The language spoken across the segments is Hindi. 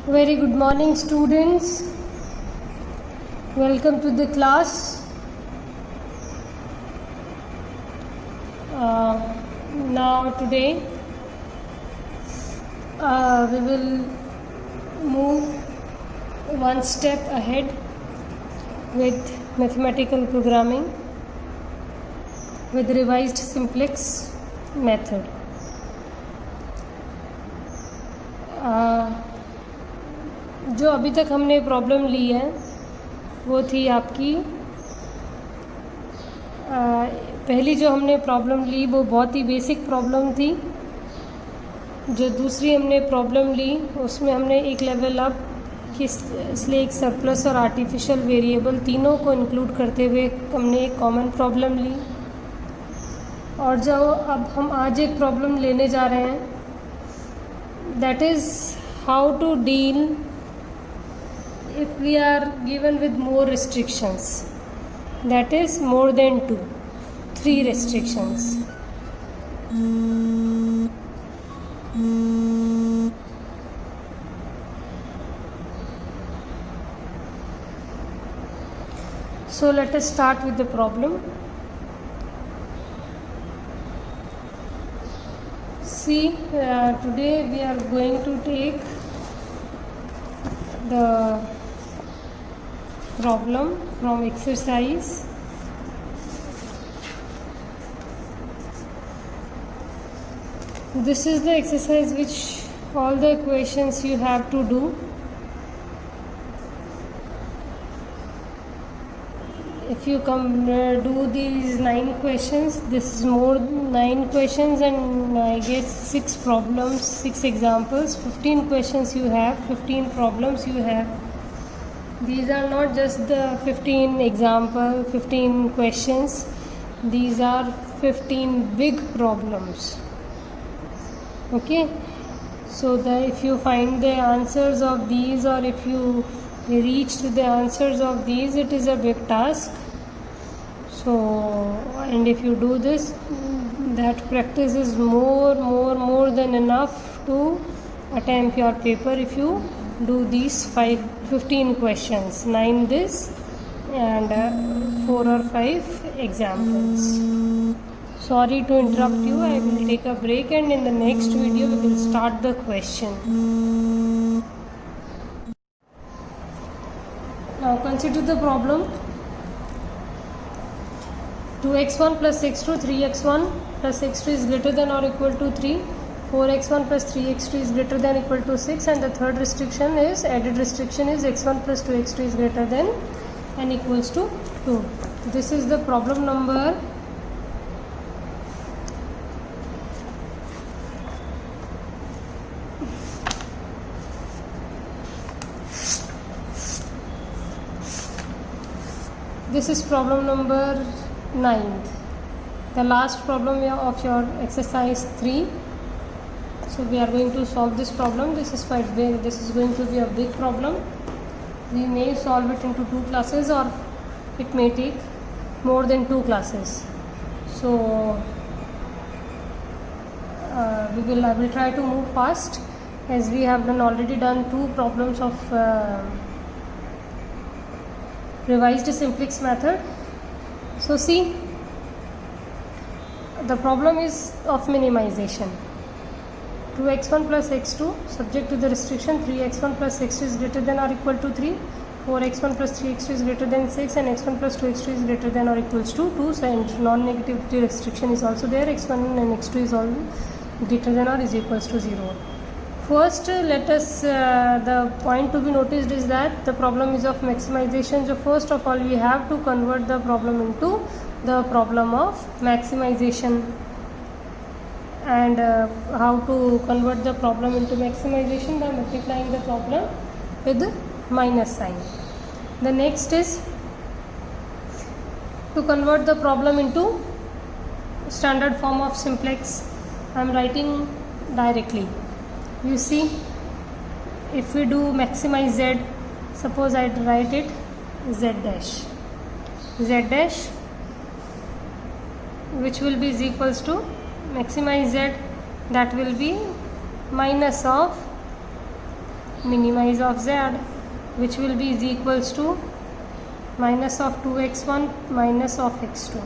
Very good morning, students. Welcome to the class. Now today we will move one step ahead with mathematical programming with revised simplex method. जो अभी तक हमने प्रॉब्लम ली है वो थी आपकी पहली जो हमने प्रॉब्लम ली वो बहुत ही बेसिक प्रॉब्लम थी। जो दूसरी हमने प्रॉब्लम ली उसमें हमने एक लेवल अप इसलिए एक सरप्लस और आर्टिफिशियल वेरिएबल तीनों को इंक्लूड करते हुए हमने एक कॉमन प्रॉब्लम ली। और जो अब हम आज एक प्रॉब्लम लेने जा रहे हैं that is how to deal if we are given with more restrictions, that is more than 3 restrictions. So let us start with the problem. See, today we are going to take the problem from exercise. This is the exercise which all the equations you have to do. If you do these 9 questions, this is more 9 questions and I guess 6 problems, 6 examples, 15 questions you have, 15 problems you have. These are not just the 15 example, 15 questions. These are 15 big problems. Okay. So if you find the answers of these or if you reach to the answers of these, it is a big task. So, and if you do this, that practice is more than enough to attempt your paper if you do these 15 questions, 9 this and 4 or 5 examples. Sorry to interrupt you, I will take a break and in the next video we will start the question. Now consider the problem. 2x1 plus x2, 3x1 plus x2 is greater than or equal to 3. 4x1 plus 3x2 is greater than or equal to 6, and the third restriction is added restriction is x1 plus 2x2 is greater than and equals to 2. This is the problem number 9, the last problem of your exercise 3. So we are going to solve this problem. This is quite big. This is going to be a big problem. We may solve it into 2 classes or it may take more than 2 classes. So I will try to move fast as we have already done 2 problems of revised simplex method. So see, the problem is of minimization. 2x1 plus x2 subject to the restriction 3x1 plus x2 is greater than or equal to 3, 4x1 plus 3x2 is greater than 6 and x1 plus 2x2 is greater than or equals to 2. So and non-negativity restriction is also there. x1 and x2 is all greater than or is equals to 0. First let us the point to be noticed is that the problem is of maximization. So first of all we have to convert the problem into the problem of maximization. And how to convert the problem into maximization? By multiplying the problem with minus sign. The next is to convert the problem into standard form of simplex. I am writing directly. You see, if we do maximize z, suppose I write it z dash, which will be is equals to maximize z, that will be minus of minimize of z, which will be is equals to minus of 2x1 minus of x2.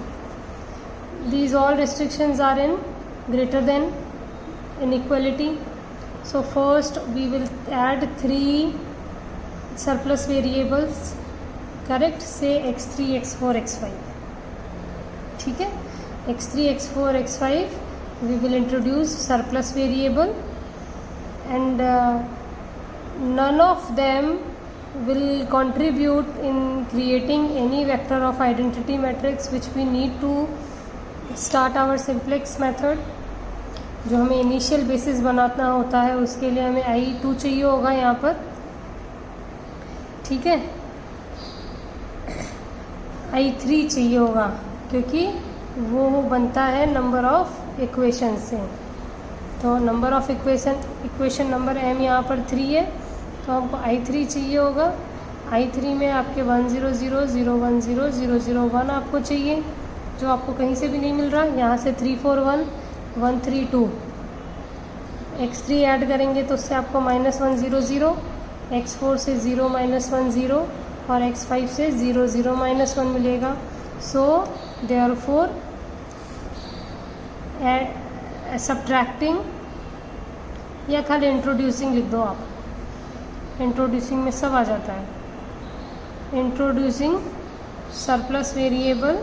These all restrictions are in greater than inequality. So first we will add 3 surplus variables, correct? Say x3, x4, x5. ठीक है, x3, x4, x5 we will introduce surplus variable, and none of them will contribute in creating any vector of identity matrix which we need to start our simplex method. जो हमें इनिशियल बेसिस बनाना होता है उसके लिए हमें I2 चाहिए होगा यहाँ पर, ठीक है, I3 चाहिए होगा क्योंकि वो बनता है नंबर ऑफ इक्वेशन से. तो number of equation number m यहाँ पर 3 है, तो हमको I3 चाहिए होगा. I3 में आपके 1 0 0 0 1 0 0 0 1 आपको चाहिए, जो आपको कहीं से भी नहीं मिल रहा. यहाँ से 3 4 1 1 3 2. x3 ऐड करेंगे तो उससे आपको -1 0 0, x4 से 0 -1 0 और x5 से 0 0 -1 मिलेगा. सो देयरफॉर सब्ट्रैक्टिंग या खाली इंट्रोड्यूसिंग लिख दो आप, इंट्रोड्यूसिंग में सब आ जाता है. Introducing surplus variable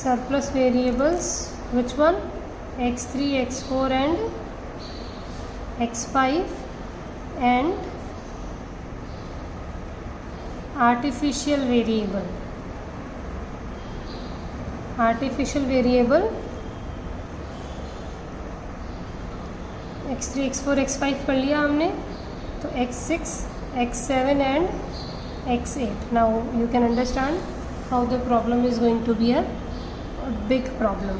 surplus variables, which one? x3, x4 and x5, and artificial variable x3, x4, x5 कर लिया हमने, तो x6, x7 and x8. Now you can understand how the problem is going to be a big problem.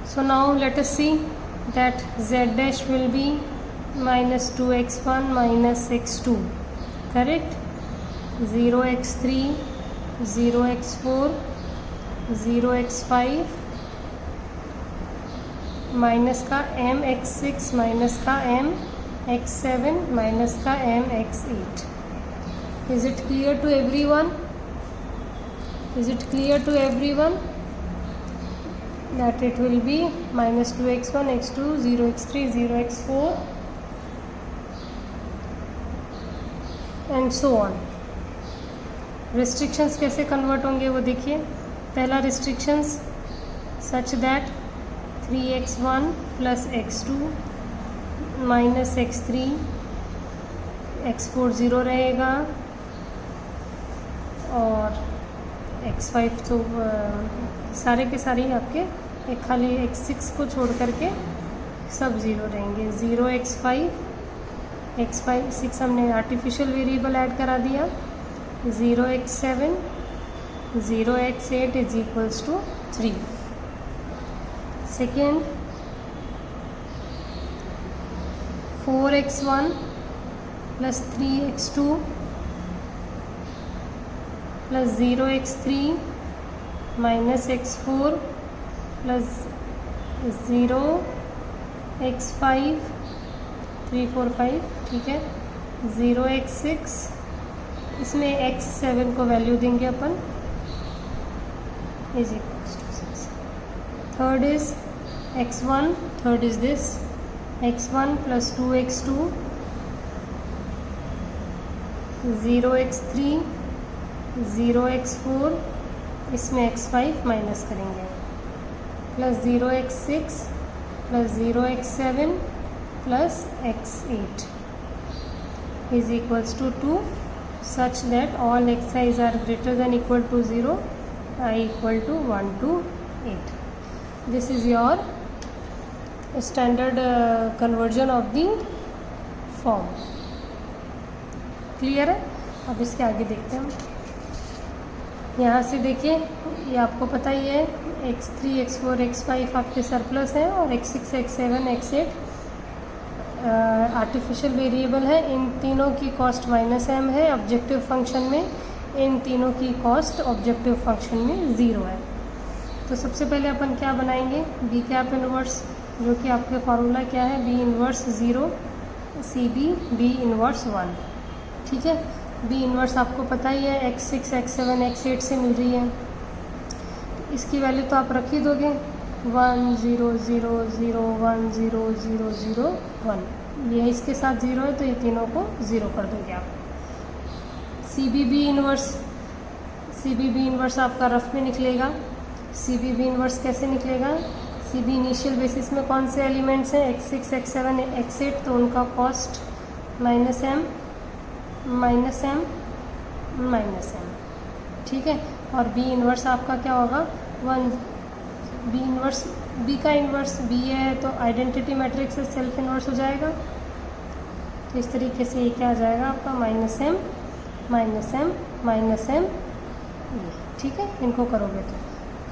So now let us see that z dash will be minus 2x1 minus x2, correct? 0x3, 0x4, 0x5 minus का m x6 माइनस का m x7 माइनस का m x8. Is it clear to everyone? Is it clear to everyone that it will be minus 2x1, x2, 0x3, 0x4 and so on. Restrictions कैसे convert होंगे वो देखिए. पहला restrictions such that 3x1 plus x2 minus x3, x4 0 रहेगा और x5 तो सारे के सारे ही आपके, एक खाली x6 को छोड़ करके सब ज़ीरो रहेंगे. 0x5, x5 6 हमने आर्टिफिशियल वेरिएबल ऐड करा दिया. 0x7, 0x8 is equals to 3. Second 4x1 plus 3x2 plus 0x3 minus x4 plus 0x5 3 4 5, ठीक है. 0x6, इसमें x7 को वैल्यू देंगे अपन, is equals to 6. Third is x1, third is this x1 plus 2x2, 0x3, 0x4, इसमें x5 माइनस करेंगे, plus 0x6 plus 0x7 plus x8 is equals to 2 such that all xi's are greater than equal to 0, I equal to 1 to 8. This is your standard conversion of the form. Clear है? अब इसके आगे देखते हैं हम. यहाँ से देखिए, ये आपको पता ही है x3, x4, x5 आपके सरप्लस हैं और x6, x7, x8 artificial variable है. इन तीनों की कॉस्ट माइनस m है ऑब्जेक्टिव फंक्शन में, इन तीनों की कॉस्ट ऑब्जेक्टिव फंक्शन में 0 है. तो सबसे पहले अपन क्या बनाएंगे, बी कैप इनवर्स, जो कि आपके फार्मूला क्या है, B inverse 0 C B inverse 1। ठीक है, बी इनवर्स आपको पता ही है x6 x7 x8 से मिल रही है, तो इसकी वैल्यू तो आप रख ही दोगे 1 0 0 0 1 0 0 0 1, ये इसके साथ 0 है तो ये तीनों को 0 कर दोगे आप। सी बी इनवर्स आपका रफ में निकलेगा। सी बी इनवर्स कैसे निकलेगा, सी बी इनिशियल बेसिस में कौन से एलिमेंट्स हैं, x6 x7 x8, तो उनका कॉस्ट -m -m -m। ठीक है, और बी इनवर्स आपका क्या होगा 1, बी का इन्वर्स बी है तो आइडेंटिटी मैट्रिक्स से सेल्फ इन्वर्स हो जाएगा, तो इस तरीके से ये क्या आ जाएगा आपका -m -m। ठीक है, इनको करोगे तो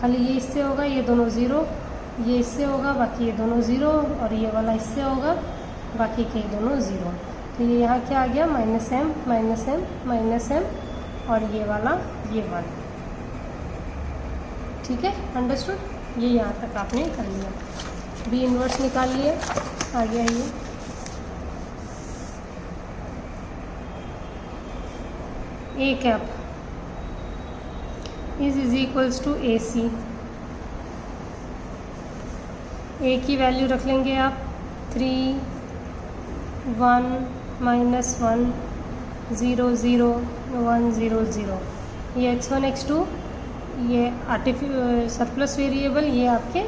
खाली ये इससे होगा, ये दोनों 0, ये इससे होगा, बाकी ये दोनों 0, और ये वाला इससे होगा, बाकी के दोनों 0। तो ये यहाँ क्या आ गया -m -m, और ये वाला ये 1। ठीक है, अंडरस्टूड। ये यहाँ तक आपने कर लिया, बी इनवर्स निकाल लिए, आ गया ये। A cap is equals to ए सी। ए की वैल्यू रख लेंगे आप 3 1 -1 0 0 1 0 0। ये x1 x2 ये सरप्लस वेरिएबल, ये आपके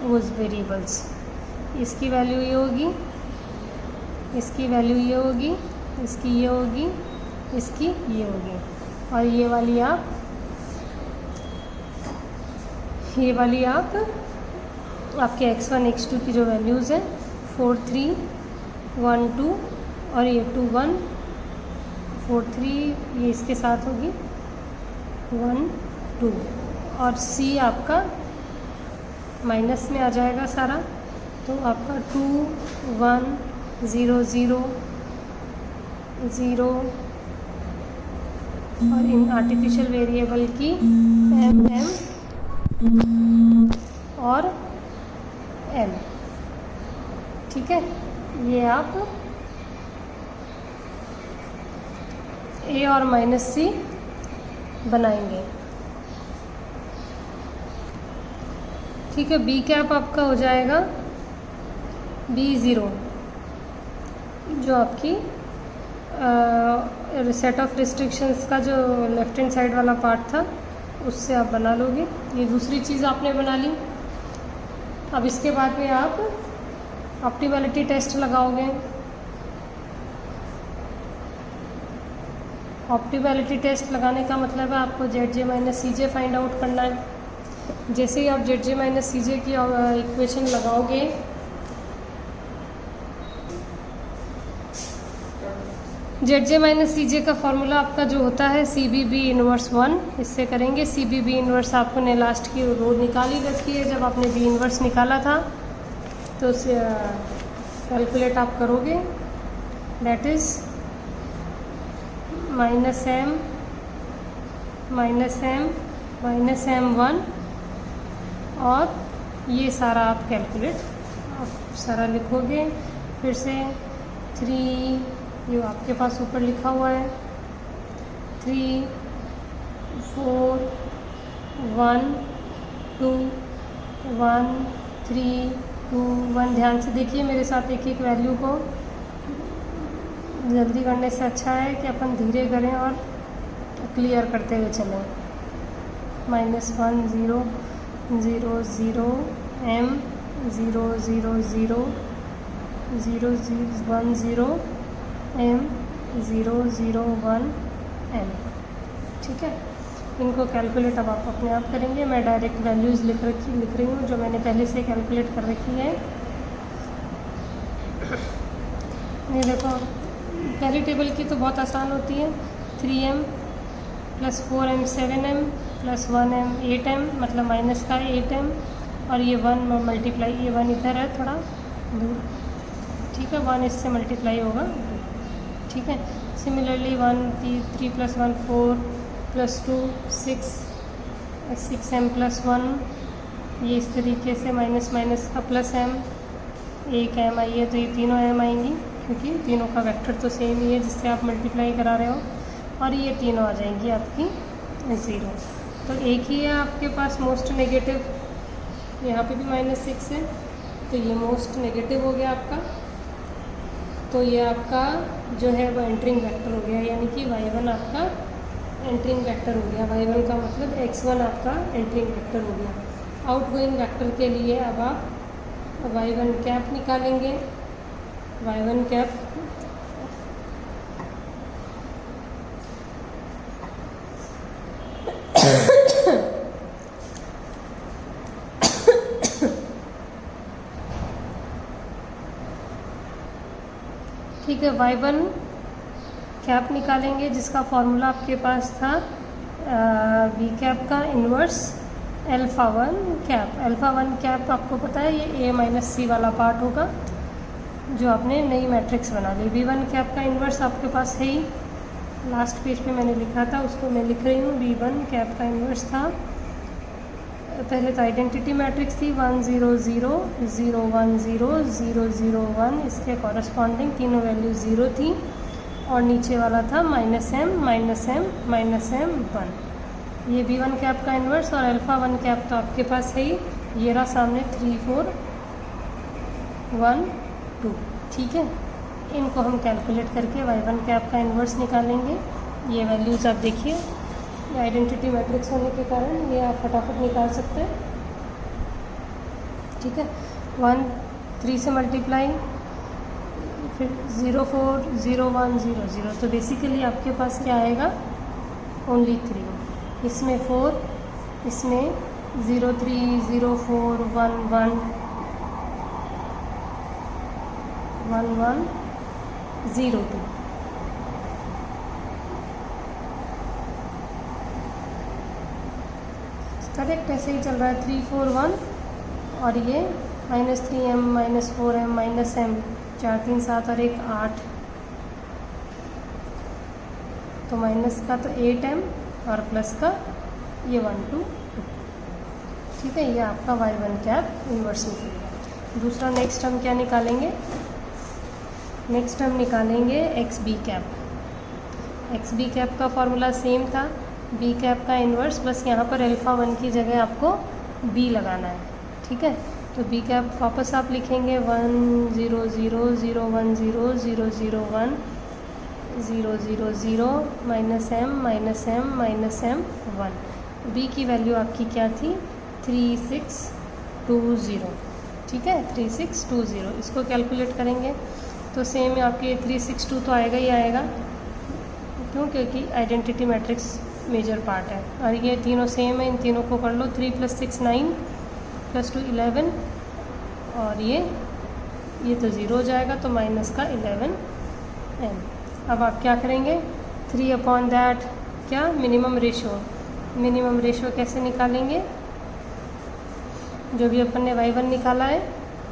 उस वेरिएबल्स, इसकी वैल्यू ये होगी, इसकी वैल्यू ये होगी, इसकी ये होगी, इसकी ये होगी, और ये वाली आप आपके x1 x2 की जो वैल्यूज़ हैं 4 3 1 2, और ये 2 1 4 3, ये इसके साथ होगी 1 2, और C आपका माइनस में आ जाएगा सारा, तो आपका 2 1 0 0 0, और इन आर्टिफिशियल वेरिएबल की m और m। ठीक है, ये आप a और -c बनाएंगे। ठीक है, बी कैप आपका हो जाएगा B0, जो आपकी सेट ऑफ रिस्ट्रिक्शंस का जो लेफ्ट हैंड साइड वाला पार्ट था उससे आप बना लोगे। ये दूसरी चीज़ आपने बना ली। अब इसके बाद में आप ऑप्टिमैलिटी टेस्ट लगाओगे। ऑप्टिमैलिटी टेस्ट लगाने का मतलब है आपको ZJ - CJ फाइंड आउट करना है। जैसे ही आप ZJ - CJ की इक्वेशन लगाओगे, ZJ - CJ का फॉर्मूला आपका जो होता है CB इनवर्स 1, इससे करेंगे। CB इनवर्स आपको ने लास्ट की रो निकाली रखी है, जब आपने B इनवर्स निकाला था तो उसे कैलकुलेट आप करोगे, दैट इज़ -m -m1, और ये सारा आप कैलकुलेट आप सारा लिखोगे। फिर से 3, ये आपके पास ऊपर लिखा हुआ है 3 4 1 2 1 3 2 1। ध्यान से देखिए मेरे साथ एक एक वैल्यू को, जल्दी करने से अच्छा है कि अपन धीरे करें और क्लियर करते हुए चलें। -1 0 0 0 m 0 0 0 0 1 0 m 0 0 1 m। ठीक है, इनको कैलकुलेट अब आप अपने आप करेंगे। मैं डायरेक्ट वैल्यूज़ लिख रही हूँ जो मैंने पहले से कैलकुलेट कर रखी है। ये देखो, पहली टेबल की तो बहुत आसान होती है, 3m + 4m 7m + 1m 8m, मतलब माइनस का 8m, और ये 1 मल्टीप्लाई, ये 1 इधर है थोड़ा दूर, ठीक है, 1 इससे मल्टीप्लाई होगा, ठीक है। सिमिलरली 1 3 + 1 4 + 2 6 6m+1, ये इस तरीके से माइनस माइनस का प्लस m, एक m आई है तो ये तीनों m आएंगी क्योंकि तीनों का वेक्टर तो सेम ही है जिससे आप मल्टीप्लाई करा रहे हो, और ये तीनों आ जाएंगी आपकी 0। तो एक ही है आपके पास मोस्ट नेगेटिव, यहाँ पे भी -6 है तो ये मोस्ट नेगेटिव हो गया आपका। तो ये आपका जो है वो एंट्रिंग वेक्टर हो गया, यानी कि y1 आपका एंट्रिंग वेक्टर हो गया। y1 का मतलब x1 आपका एंट्रिंग वेक्टर हो गया। आउटगोइंग वेक्टर के लिए अब आप y1 कैप निकालेंगे। y1 कैप ठीक है, y1 कैप निकालेंगे जिसका फॉर्मूला आपके पास था b कैप का इन्वर्स α1 कैप। α1 कैप आपको पता है ये a-c वाला पार्ट होगा जो आपने नई मैट्रिक्स बना ली। b1 कैप का इन्वर्स आपके पास है ही, लास्ट पेज पे मैंने लिखा था उसको मैं लिख रही हूँ। b1 कैप का इन्वर्स था, पहले तो आइडेंटिटी मैट्रिक्स थी 1 0 0 0 1 0 0 0 1, इसके कॉरस्पॉन्डिंग तीनों वैल्यू 0 थी, और नीचे वाला था -m -m -m 1। ये b1 कैप का इन्वर्स और α1 कैप तो आपके पास है ही, ये रहा सामने 3 4 1 2। ठीक है, इनको हम कैलकुलेट करके y1 कैप का इन्वर्स निकालेंगे। ये वैल्यूज़ आप देखिए, आइडेंटिटी मैट्रिक्स होने के कारण ये आप फटाफट निकाल सकते हैं। ठीक है, 1 3 से मल्टीप्लाई, फिर 0 4 0 1 0 0, तो बेसिकली आपके पास क्या आएगा, ओनली 3। इसमें 4, इसमें 0 3 0 4 1 1 1 1 0 2। करेक्ट, ऐसे ही चल रहा है 3 4 1, और ये -3m -4m -m 4 3 7 और 1 8, तो माइनस का तो 8m और प्लस का ये 1 2 2। ठीक है, ये आपका y1 कैप इन्वर्स निकलेगा। दूसरा नेक्स्ट हम क्या निकालेंगे, नेक्स्ट हम निकालेंगे xb कैप। xb कैप का फॉर्मूला सेम था, b कैप का इन्वर्स, बस यहाँ पर α1 की जगह आपको b लगाना है। ठीक है, तो b कैप वापस आप लिखेंगे 1 0 0 0 1 0 0 0 1 0 0 0 -m -m -m 1। b की वैल्यू आपकी क्या थी, 3 6 2 0। ठीक है, 3 6 2 0, इसको कैलकुलेट करेंगे तो सेम आपके 3 6 2 तो आएगा ही आएगा, क्यों, क्योंकि आइडेंटिटी मैट्रिक्स मेजर पार्ट है, और ये तीनों सेम है, इन तीनों को कर लो। 3 + 6 9 + 2 11, और ये तो 0 हो जाएगा, तो माइनस का 11m। अब आप क्या करेंगे, 3/that क्या, मिनिमम रेशो। मिनिमम रेशो कैसे निकालेंगे, जो भी अपन ने y1 निकाला है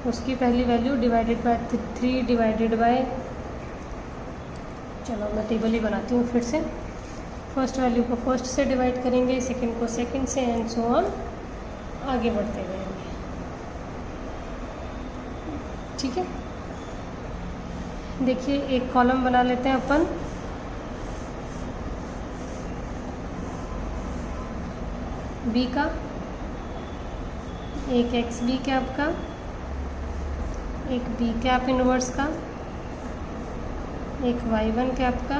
उसकी पहली value divided by 3 divided by, चलो मैं टेबल ही बनाती हूँ फिर से। फर्स्ट वैल्यू को फर्स्ट से डिवाइड करेंगे, सेकंड को सेकंड से, एंड सो ऑन, आगे बढ़ते रहेंगे। ठीक है, देखिए एक कॉलम बना लेते हैं अपन, बी का, एक XB कैप का, एक B कैप इन्वर्स का, एक Y1 कैप का,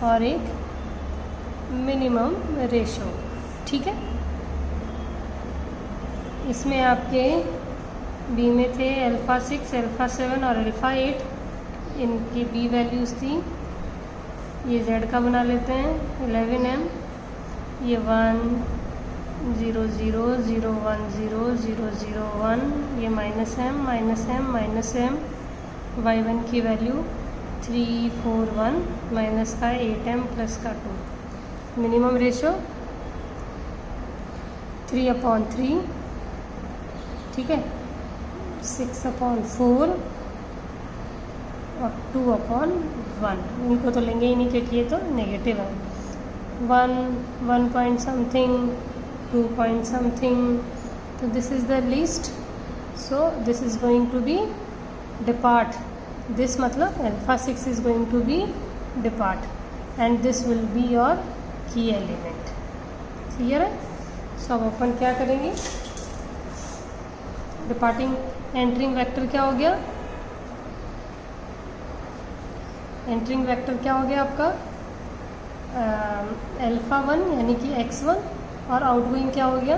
और एक मिनिमम रेशो। ठीक है, इसमें आपके B में थे α6 α7 और α8, इनकी B वैल्यूज़ थी। ये Z का बना लेते हैं 11m, ये 1 0 0 0 1 0 0 0 1, ये -m -m y1 की वैल्यू 3 4 1 माइनस का 8m प्लस का 2। मिनिमम रेशो 3/3, ठीक है, 6/4 और 2/1। इनको तो लेंगे ही नहीं क्योंकि ये तो नेगेटिव है। 1 1 point something 2 point something, so this is the least, so this is going to be depart, this मतलब alpha 6 is going to be depart and this will be your key element. Clear है? सो अब अपन क्या करेंगे, डिपार्टिंग एंटरिंग वेक्टर क्या हो गया, एंटरिंग वेक्टर क्या हो गया आपका अल्फा 1 यानी कि x1, और आउटगोइंग क्या हो गया,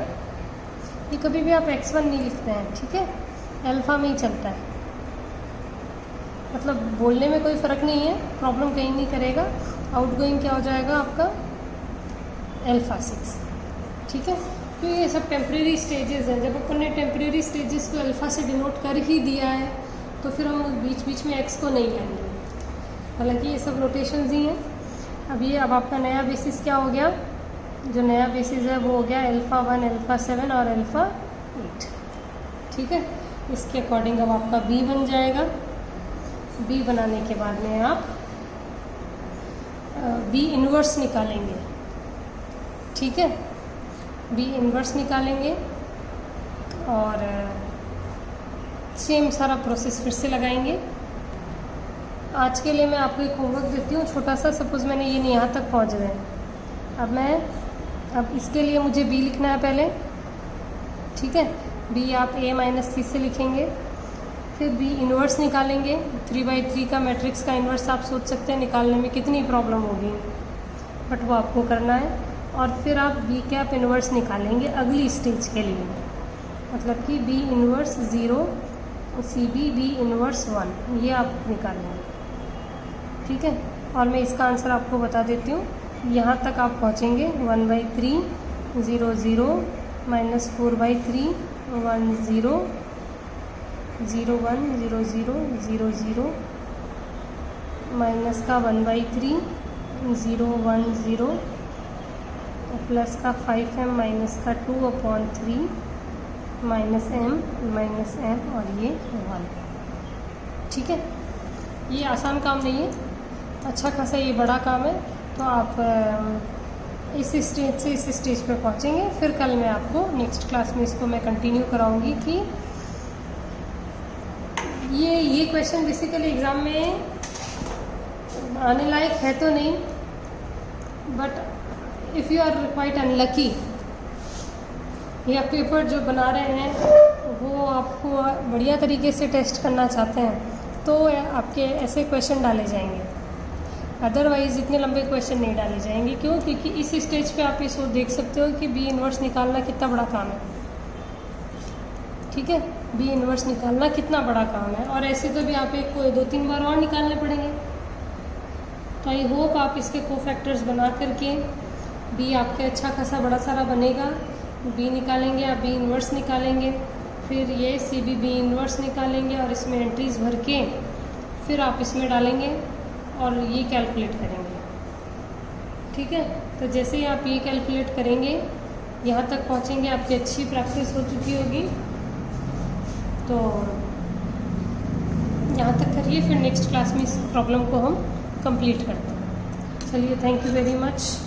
ये कभी भी आप x1 नहीं लिखते हैं, ठीक है, अल्फा में ही चलता है, मतलब बोलने में कोई फ़र्क नहीं है, प्रॉब्लम कहीं नहीं करेगा। आउटगोइंग क्या हो जाएगा आपका अल्फा 6, ठीक है, तो ये सब टेम्प्रेरी स्टेजेस हैं। जब अपन ने टेम्प्रेरी स्टेजेस को अल्फ़ा से डिनोट कर ही दिया है तो फिर हम बीच बीच में एक्स को नहीं लाएंगे, हालांकि ये सब नोटेशंस ही हैं। अब आपका नया बेसिस क्या हो गया, जो नया बेसिस है वो हो गया अल्फ़ा 1, अल्फ़ा 7 और अल्फ़ा 8, ठीक है। इसके अकॉर्डिंग अब आपका बी बन जाएगा। बी बनाने के बाद में आप बी इन्वर्स निकालेंगे, ठीक है, बी इन्वर्स निकालेंगे और सेम सारा प्रोसेस फिर से लगाएंगे। आज के लिए मैं आपको एक होमवर्क देती हूँ छोटा सा, सपोज़ मैंने ये नहीं यहाँ तक पहुँच गए, अब इसके लिए मुझे बी लिखना है पहले, ठीक है, बी आप a-c से लिखेंगे, फिर बी इन्वर्स निकालेंगे। 3/3 का मैट्रिक्स का इन्वर्स आप सोच सकते हैं निकालने में कितनी प्रॉब्लम होगी, बट वो आपको करना है। और फिर आप बी कैप इन्वर्स निकालेंगे अगली स्टेज के लिए, मतलब कि बी इन्वर्स 0, बी इन्वर्स 1, ये आप निकालेंगे, ठीक है। और मैं इसका आंसर आपको बता देती हूँ, यहाँ तक आप पहुँचेंगे 1/3 0 0 -4/3 1 0 0 1 0 0 0 0 माइनस का 1/3 0 1 0 प्लस का 5m माइनस का 2/3 -m और ये 1, ठीक है। ये आसान काम नहीं है, अच्छा खासा ये बड़ा काम है। तो आप इस स्टेज से इस स्टेज पे पहुंचेंगे, फिर कल मैं आपको नेक्स्ट क्लास में इसको मैं कंटिन्यू कराऊंगी कि ये क्वेश्चन बेसिकली एग्ज़ाम में आने लायक है तो नहीं, but if you are quite unlucky, या पेपर जो बना रहे हैं वो आपको बढ़िया तरीके से टेस्ट करना चाहते हैं तो आपके ऐसे क्वेश्चन डाले जाएंगे, अदरवाइज़ इतने लंबे क्वेश्चन नहीं डाले जाएंगे। क्यों? क्योंकि इस स्टेज पे आप इसको देख सकते हो कि बी इन्वर्स निकालना कितना बड़ा काम है, ठीक है, बी इन्वर्स निकालना कितना बड़ा काम है, और ऐसे तो भी आप एक को 2-3 बार और निकालने पड़ेंगे। तो आई होप आप इसके कोफैक्टर्स बना करके बी आपके अच्छा खासा बड़ा सारा बनेगा। बी निकालेंगे, आप बी इन्वर्स निकालेंगे, फिर ये सी बी इन्वर्स निकालेंगे और इसमें एंट्रीज भर के फिर आप इसमें डालेंगे और ये कैलकुलेट करेंगे, ठीक है। तो जैसे ही आप ये कैलकुलेट करेंगे, यहाँ तक पहुँचेंगे, आपकी अच्छी प्रैक्टिस हो चुकी होगी, तो यहाँ तक करिए, फिर नेक्स्ट क्लास में इस प्रॉब्लम को हम कंप्लीट करते हैं। चलिए, थैंक यू वेरी मच।